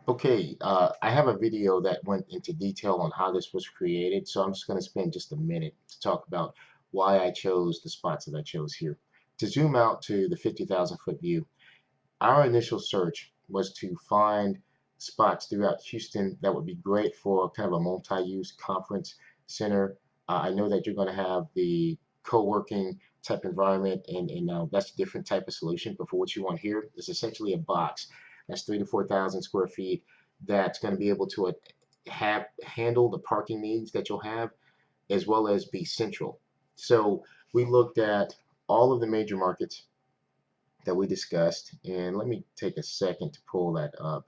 Okay, I have a video that went into detail on how this was created, so I'm just going to spend just a minute to talk about why I chose the spots that I chose here. To zoom out to the 50,000 foot view, our initial search was to find spots throughout Houston that would be great for kind of a multi-use conference center. I know that you're going to have the co-working type environment, and that's a different type of solution. But for what you want here is essentially a box that's 3 to 4,000 square feet that's going to be able to have handle the parking needs that you'll have as well as be central. So we looked at all of the major markets that we discussed. And let me take a second to pull that up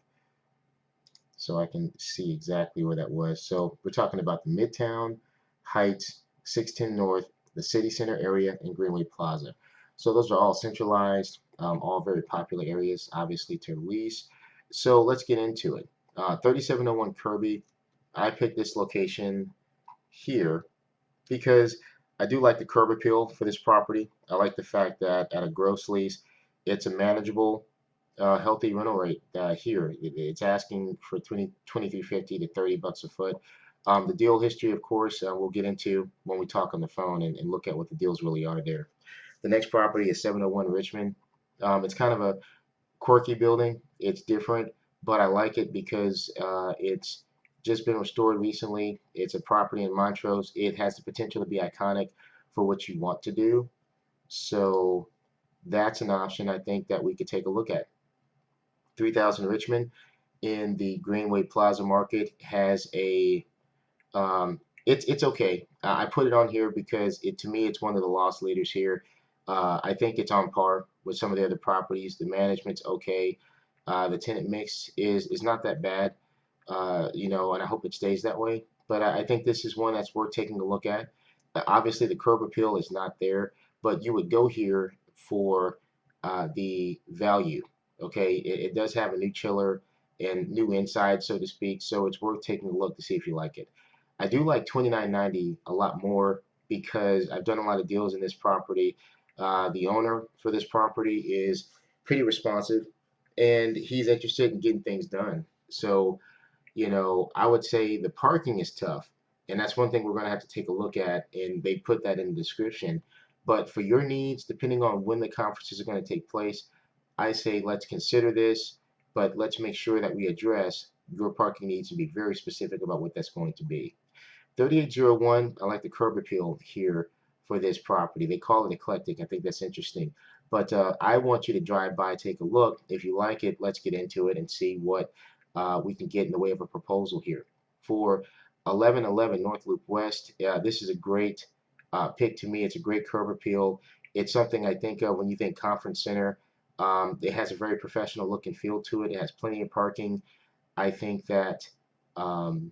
so I can see exactly where that was. So we're talking about the Midtown Heights, 610 North, the City Center area, and Greenway Plaza. So those are all centralized, all very popular areas, obviously, to lease. So let's get into it. 3701 Kirby, I picked this location here because I do like the curb appeal for this property. I like the fact that at a gross lease, it's a manageable, healthy rental rate here. It's asking for 23.50 to 30 bucks a foot. The deal history, of course, we'll get into when we talk on the phone and look at what the deals really are there. The next property is 701 Richmond. It's kind of a quirky building. It's different, but I like it because it's just been restored recently. It's a property in Montrose. It has the potential to be iconic for what you want to do. So that's an option I think that we could take a look at. 3000 Richmond in the Greenway Plaza market has a it's okay. I put it on here because it to me it's one of the loss leaders here. I think it's on par with some of the other properties. The management's okay. The tenant mix is not that bad, and I hope it stays that way. But I think this is one that's worth taking a look at. Obviously, the curb appeal is not there, but you would go here for the value. Okay, it does have a new chiller and new inside, so to speak. So it's worth taking a look to see if you like it. I do like 2990 a lot more because I've done a lot of deals in this property. The owner for this property is pretty responsive and he's interested in getting things done. So, I would say the parking is tough. And that's one thing we're going to have to take a look at. And they put that in the description. But for your needs, depending on when the conferences are going to take place, I say let's consider this, but let's make sure that we address your parking needs and be very specific about what that's going to be. 3801, I like the curb appeal here for this property. They call it eclectic. I think that's interesting. But I want you to drive by, take a look. If you like it, let's get into it and see what we can get in the way of a proposal here. For 1111 North Loop West, this is a great pick to me. It's a great curb appeal. It's something I think of when you think conference center. It has a very professional look and feel to it. It has plenty of parking. I think that um,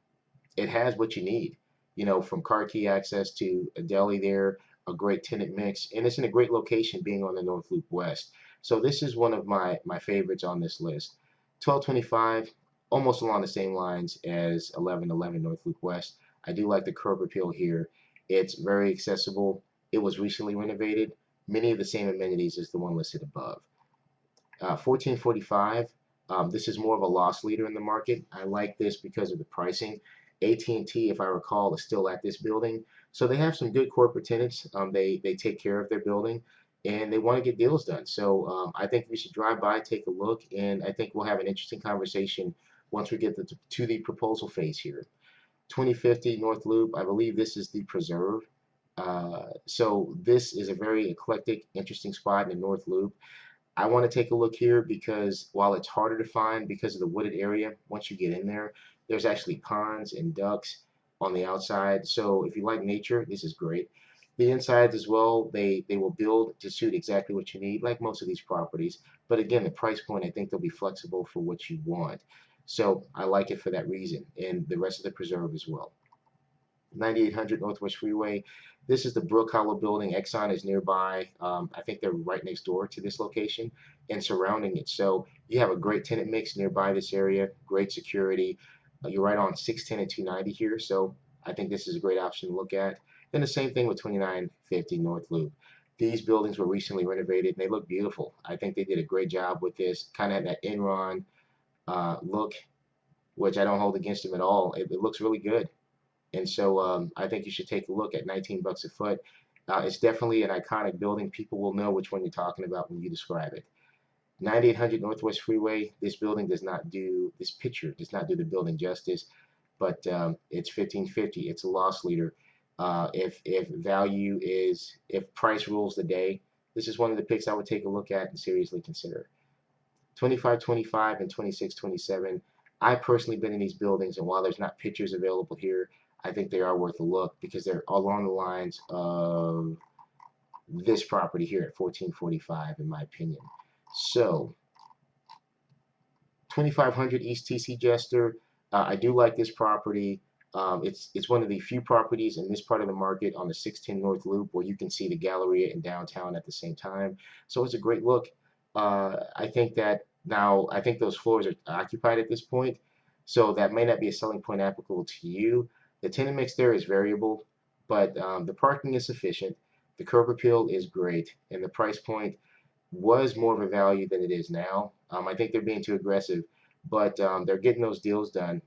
it has what you need, from car key access to a deli there, a great tenant mix, and it's in a great location being on the North Loop West. So this is one of my favorites on this list. 1225, almost along the same lines as 1111 North Loop West. I do like the curb appeal here. It's very accessible. It was recently renovated. Many of the same amenities as the one listed above. 1445, this is more of a loss leader in the market. I like this because of the pricing. AT&T, if I recall, is still at this building. So they have some good corporate tenants. They take care of their building and they want to get deals done. So I think we should drive by, take a look, and I think we'll have an interesting conversation once we get to the proposal phase here. 2050 North Loop, I believe this is the preserve. So this is a very eclectic, interesting spot in the North Loop. I want to take a look here because while it's harder to find because of the wooded area, once you get in there, there's actually ponds and ducks on the outside. So if you like nature, this is great. The insides as well, they will build to suit exactly what you need, like most of these properties. But again, the price point, I think they'll be flexible for what you want. So I like it for that reason, and the rest of the preserve as well. 9800 Northwest Freeway. This is the Brook Hollow building. Exxon is nearby. I think they're right next door to this location and surrounding it. So you have a great tenant mix nearby this area, great security. You're right on 610 and 290 here. So I think this is a great option to look at. Then the same thing with 2950 North Loop. These buildings were recently renovated and they look beautiful. I think they did a great job with this, kind of that Enron look which I don't hold against him at all. It looks really good. And so I think you should take a look at 19 bucks a foot. It's definitely an iconic building. People will know which one you're talking about when you describe it. 9800 Northwest Freeway. This building does not do, this picture does not do the building justice, but it's 1550. It's a loss leader. If price rules the day, this is one of the picks I would take a look at and seriously consider. 2525 and 2627. I've personally been in these buildings, and while there's not pictures available here, I think they are worth a look because they're along the lines of this property here at 1445, in my opinion. So 2500 East TC Jester. I do like this property. It's one of the few properties in this part of the market on the 610 North Loop where you can see the Galleria in downtown at the same time. So it's a great look. I think those floors are occupied at this point, so that may not be a selling point applicable to you. The tenant mix there is variable, but the parking is sufficient. The curb appeal is great, and the price point was more of a value than it is now. I think they're being too aggressive, but they're getting those deals done.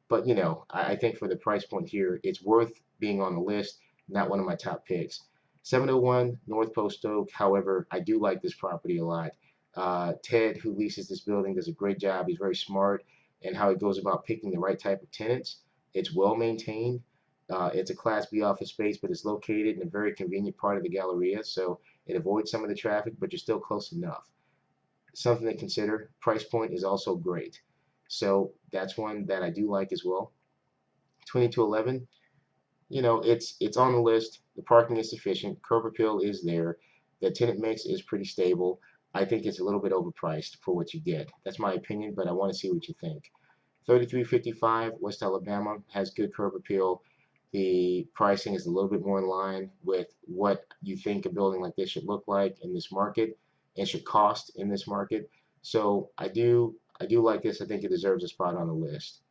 But you know, I think for the price point here, it's worth being on the list. Not one of my top picks. 701 North Post Oak. However, I do like this property a lot. Ted, who leases this building, does a great job. He's very smart in how he goes about picking the right type of tenants. It's well maintained. It's a Class B office space, but it's located in a very convenient part of the Galleria, so it avoids some of the traffic, but you're still close enough. Something to consider. Price point is also great. So that's one that I do like as well. 2211, you know, it's on the list. The parking is sufficient. Curb appeal is there. The tenant mix is pretty stable. I think it's a little bit overpriced for what you get. That's my opinion, but I want to see what you think. 3355 West Alabama has good curb appeal. The pricing is a little bit more in line with what you think a building like this should look like in this market and should cost in this market. So I do like this. I think it deserves a spot on the list.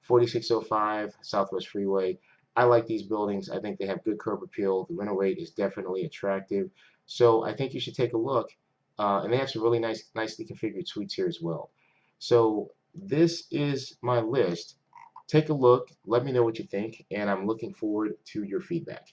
4605 Southwest Freeway. I like these buildings. I think they have good curb appeal. The rental rate is definitely attractive. So I think you should take a look. And they have some really nicely configured suites here as well. So this is my list. Take a look. Let me know what you think. And I'm looking forward to your feedback.